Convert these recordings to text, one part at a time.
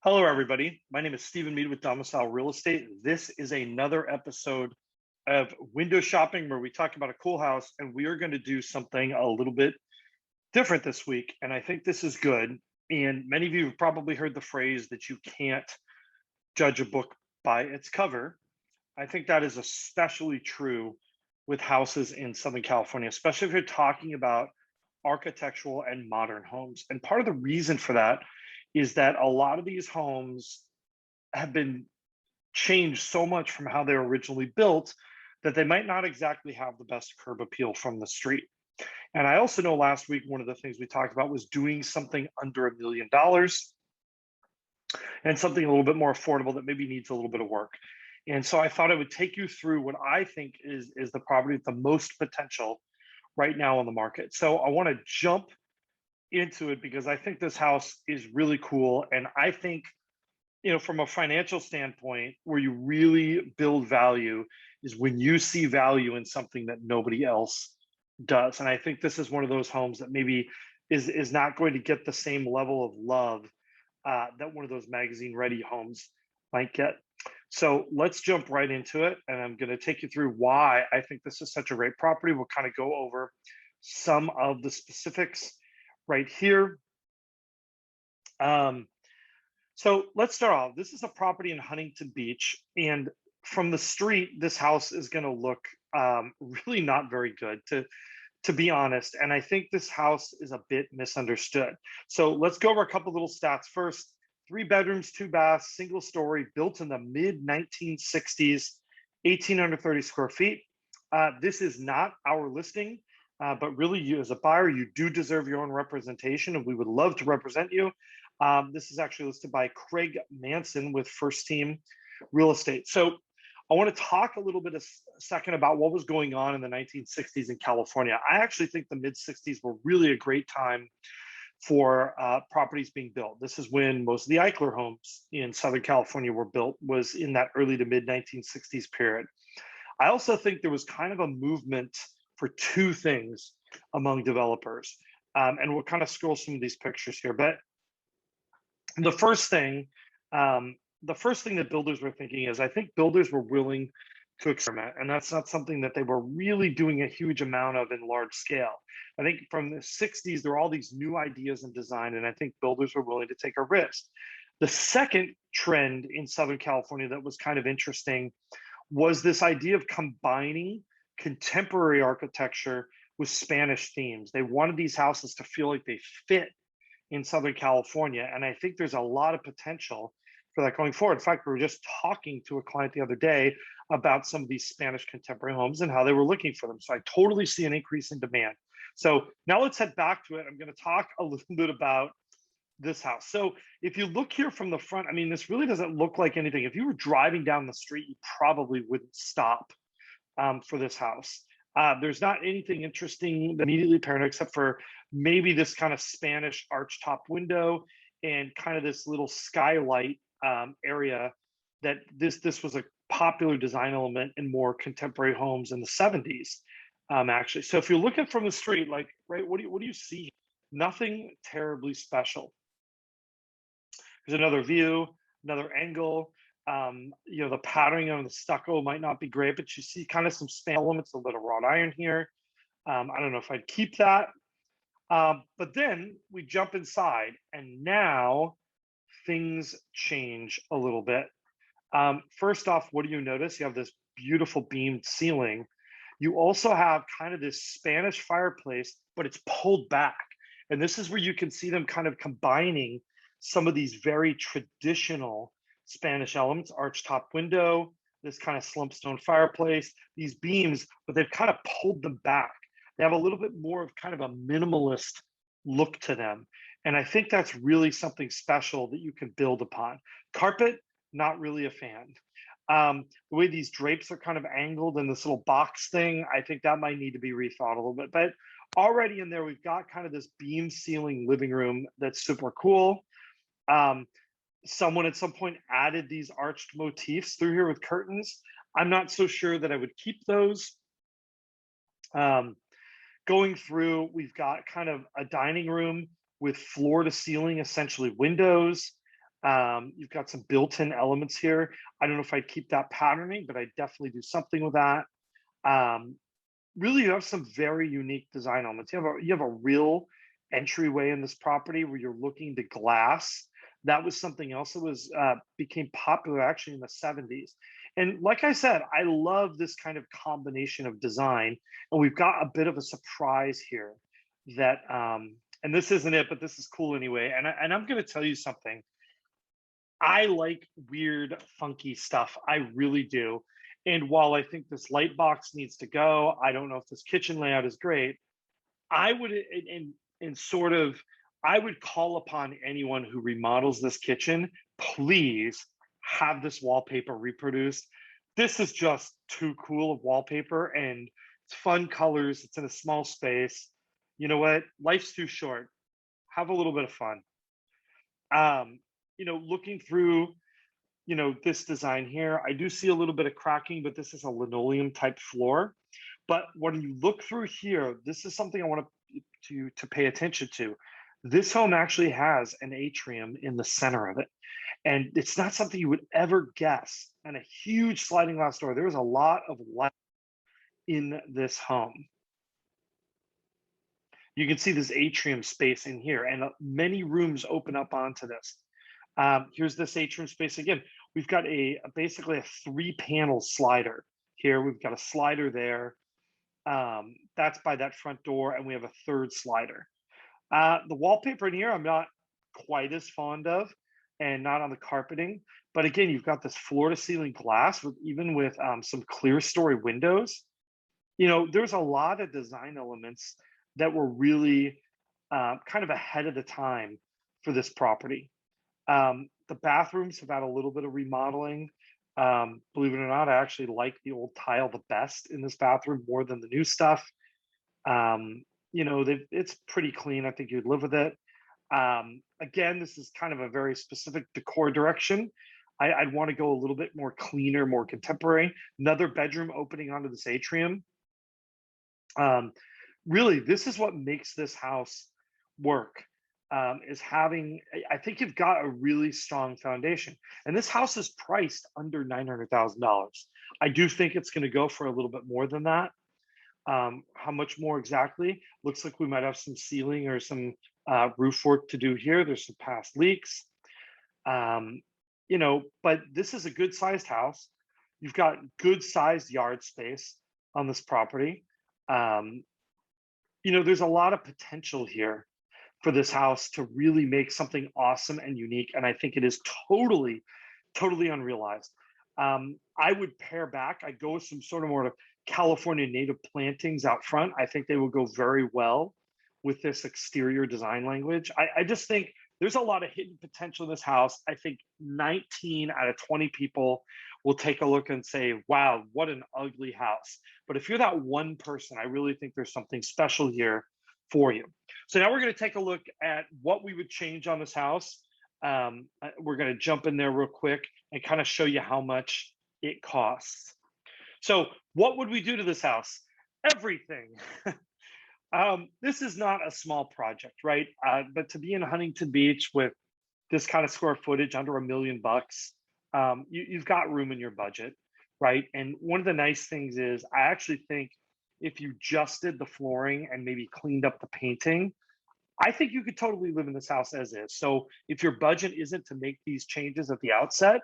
Hello, everybody. My name is Stephen Mead with Domicile Real Estate. This is another episode of Window Shopping where we talk about a cool house, and we are going to do something a little bit different this week. And I think this is good. And many of you have probably heard the phrase that you can't judge a book by its cover. I think that is especially true with houses in Southern California, especially if you're talking about architectural and modern homes. And part of the reason for that is that a lot of these homes have been changed so much from how they were originally built that they might not exactly have the best curb appeal from the street. And I also know last week, one of the things we talked about was doing something under $1 million and something a little bit more affordable that maybe needs a little bit of work. And so I thought I would take you through what I think is the property with the most potential right now on the market. So I want to jump into it because I think this house is really cool. And I think, from a financial standpoint, where you really build value is when you see value in something that nobody else does. And I think this is one of those homes that maybe is not going to get the same level of love that one of those magazine ready homes might get. So let's jump right into it. And I'm going to take you through why I think this is such a great property. We'll kind of go over some of the specifics right here. So let's start off. This is a property in Huntington Beach. And from the street, this house is going to look really not very good, to be honest. And I think this house is a bit misunderstood. So let's go over a couple little stats first. 3 bedrooms, 2 baths, single story, built in the mid 1960s, 1,830 square feet. This is not our listing, but really, you as a buyer, you do deserve your own representation, and we would love to represent you. This is actually listed by Craig Manson with First Team Real Estate. So I want to talk a little bit a second about what was going on in the 1960s in California. I actually think the mid 60s were really a great time for properties being built. This is when most of the Eichler homes in Southern California were built, was in that early to mid 1960s period. I also think there was kind of a movement for two things among developers. And we'll kind of scroll some of these pictures here. But the first thing, that builders were thinking is, I think builders were willing to experiment, and that's not something that they were really doing a huge amount of in large scale. I think from the 60s, there were all these new ideas in design, and I think builders were willing to take a risk. The second trend in Southern California that was kind of interesting was this idea of combining contemporary architecture with Spanish themes. They wanted these houses to feel like they fit in Southern California. And I think there's a lot of potential for that going forward. In fact, we were just talking to a client the other day about some of these Spanish contemporary homes and how they were looking for them. So I totally see an increase in demand. So now let's head back to it. I'm going to talk a little bit about this house. So if you look here from the front, I mean, this really doesn't look like anything. If you were driving down the street, you probably wouldn't stop for this house. There's not anything interesting immediately apparent except for maybe this kind of Spanish arch-top window and kind of this little skylight area that this was a popular design element in more contemporary homes in the 70s, actually. So if you look at from the street, like, right, what do you see? Nothing terribly special. There's another view, another angle. The patterning on the stucco might not be great, but you see kind of some span elements, a little wrought iron here. I don't know if I'd keep that. But then we jump inside, and now things change a little bit. First off, what do you notice? You have this beautiful beamed ceiling. You also have kind of this Spanish fireplace, but it's pulled back. And this is where you can see them kind of combining some of these very traditional Spanish elements, arch-top window, this kind of slump stone fireplace, these beams, but they've kind of pulled them back. They have a little bit more of kind of a minimalist look to them. And I think that's really something special that you can build upon. Carpet, not really a fan. The way these drapes are kind of angled in this little box thing, I think that might need to be rethought a little bit. But already in there, we've got kind of this beam ceiling living room that's super cool. Someone at some point added these arched motifs through here with curtains. I'm not so sure that I would keep those. Going through, we've got kind of a dining room with floor to ceiling, essentially windows. You've got some built-in elements here. I don't know if I'd keep that patterning, but I definitely do something with that. Um, Really, you have some very unique design elements. You have a real entryway in this property where you're looking to glass. That was something else that was became popular actually in the 70s. And like I said, I love this kind of combination of design. And we've got a bit of a surprise here that and this isn't it, but this is cool anyway. And I'm going to tell you something. I like weird, funky stuff. I really do. And while I think this light box needs to go, I don't know if this kitchen layout is great. I would and sort of I would call upon anyone who remodels this kitchen, please have this wallpaper reproduced. This is just too cool of wallpaper and it's fun colors. It's in a small space. You know what? Life's too short. Have a little bit of fun. Um, looking through this design here, I do see a little bit of cracking, but this is a linoleum type floor. But when you look through here, this is something I want to pay attention to. This home actually has an atrium in the center of it. And it's not something you would ever guess. And a huge sliding glass door. There's a lot of light in this home. You can see this atrium space in here, and many rooms open up onto this. Here's this atrium space again. We've got basically a 3-panel slider here. We've got a slider there. That's by that front door, and we have a third slider. The wallpaper in here, I'm not quite as fond of, and not on the carpeting. But again, you've got this floor-to-ceiling glass even with some clear story windows. There's a lot of design elements that were really kind of ahead of the time for this property. The bathrooms have had a little bit of remodeling. Believe it or not, I actually like the old tile the best in this bathroom more than the new stuff. It's pretty clean. I think you'd live with it. Again, this is kind of a very specific decor direction. I'd want to go a little bit more cleaner, more contemporary. Another bedroom opening onto this atrium. Really, this is what makes this house work. Is having, I think you've got a really strong foundation. And this house is priced under $900,000. I do think it's going to go for a little bit more than that. How much more exactly? Looks like we might have some ceiling or some roof work to do here. There's some past leaks. But this is a good sized house. You've got good sized yard space on this property. There's a lot of potential here for this house to really make something awesome and unique. And I think it is totally, totally unrealized. I would pare back. I'd go with some sort of more California native plantings out front. I think they will go very well with this exterior design language. I just think there's a lot of hidden potential in this house. I think 19 out of 20 people will take a look and say, wow, what an ugly house. But if you're that one person, I really think there's something special here for you. So now we're going to take a look at what we would change on this house. We're going to jump in there real quick and kind of show you how much it costs. So what would we do to this house? Everything. This is not a small project, right? But to be in Huntington Beach with this kind of square footage under $1 million, you've got room in your budget, right? And one of the nice things is I actually think if you just did the flooring and maybe cleaned up the painting, I think you could totally live in this house as is. So if your budget isn't to make these changes at the outset,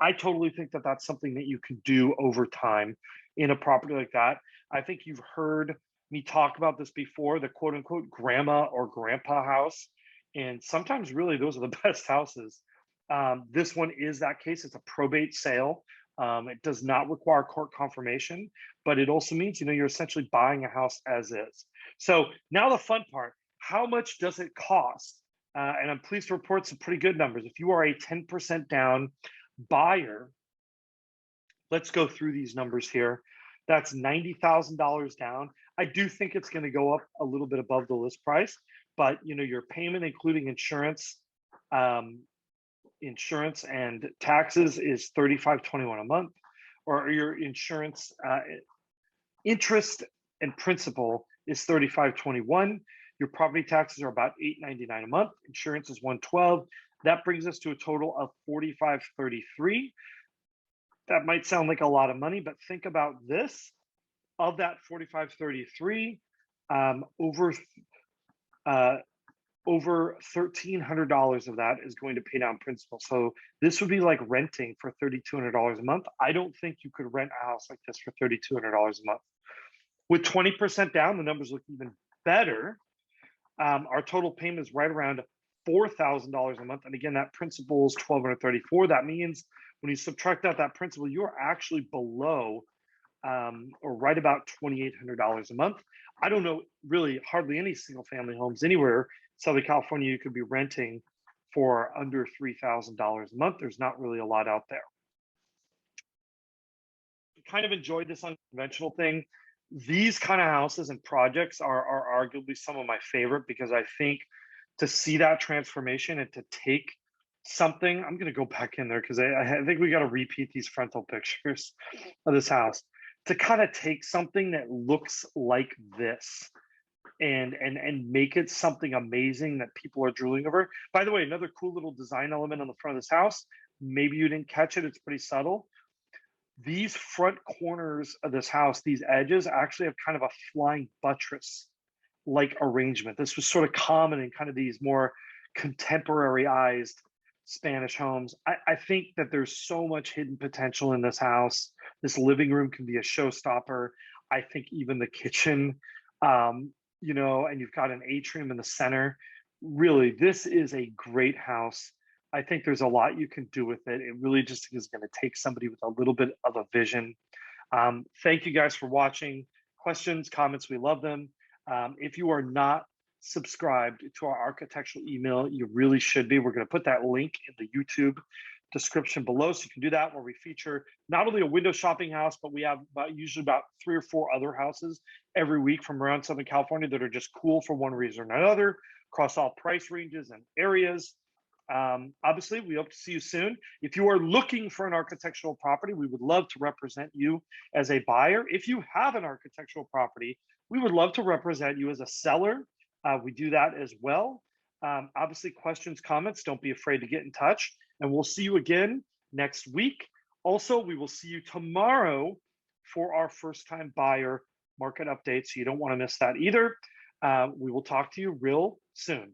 I totally think that that's something that you can do over time in a property like that. I think you've heard me talk about this before, the quote unquote grandma or grandpa house. And sometimes really those are the best houses. This one is that case. It's a probate sale. It does not require court confirmation, but it also means, you're essentially buying a house as is. So now the fun part, how much does it cost? And I'm pleased to report some pretty good numbers. If you are a 10% down buyer, let's go through these numbers here. That's $90,000 down. I do think it's going to go up a little bit above the list price, but your payment, including insurance and taxes, is $35.21 a month, or your insurance interest and principal is $35.21. Your property taxes are about $8.99 a month. Insurance is $112. That brings us to a total of 4533. That might sound like a lot of money, but think about this. Of that 4533, um, over uh, over $1,300 of that is going to pay down principal. So this would be like renting for $3,200 a month. I don't think you could rent a house like this for $3,200 a month. With 20% down, the numbers look even better. Our total payment is right around $4,000 a month. And again, that principal is $1,234. That means when you subtract out that principal, you're actually below or right about $2,800 a month. I don't know really hardly any single family homes anywhere Southern California you could be renting for under $3,000 a month. There's not really a lot out there. Kind of enjoyed this unconventional thing. These kind of houses and projects are arguably some of my favorite because I think to see that transformation and to take something, I'm going to go back in there because I think we got to repeat these frontal pictures of this house to kind of take something that looks like this and make it something amazing that people are drooling over. By the way, another cool little design element on the front of this house, maybe you didn't catch it, it's pretty subtle. These front corners of this house, these edges actually have kind of a flying buttress like arrangement. This was sort of common in kind of these more contemporaryized Spanish homes. I think that there's so much hidden potential in this house. This living room can be a showstopper. I think even the kitchen, and you've got an atrium in the center. Really, this is a great house. I think there's a lot you can do with it. It really just is going to take somebody with a little bit of a vision. Thank you guys for watching. Questions, comments, we love them. If you are not subscribed to our architectural email, you really should be. We're going to put that link in the YouTube description below, so you can do that, where we feature not only a window shopping house, but we have usually about 3 or 4 other houses every week from around Southern California that are just cool for one reason or another, across all price ranges and areas. Obviously, we hope to see you soon. If you are looking for an architectural property, we would love to represent you as a buyer. If you have an architectural property, we would love to represent you as a seller. We do that as well. Obviously, questions, comments, don't be afraid to get in touch. And we'll see you again next week. Also, we will see you tomorrow for our first-time buyer market update. So you don't want to miss that either. We will talk to you real soon.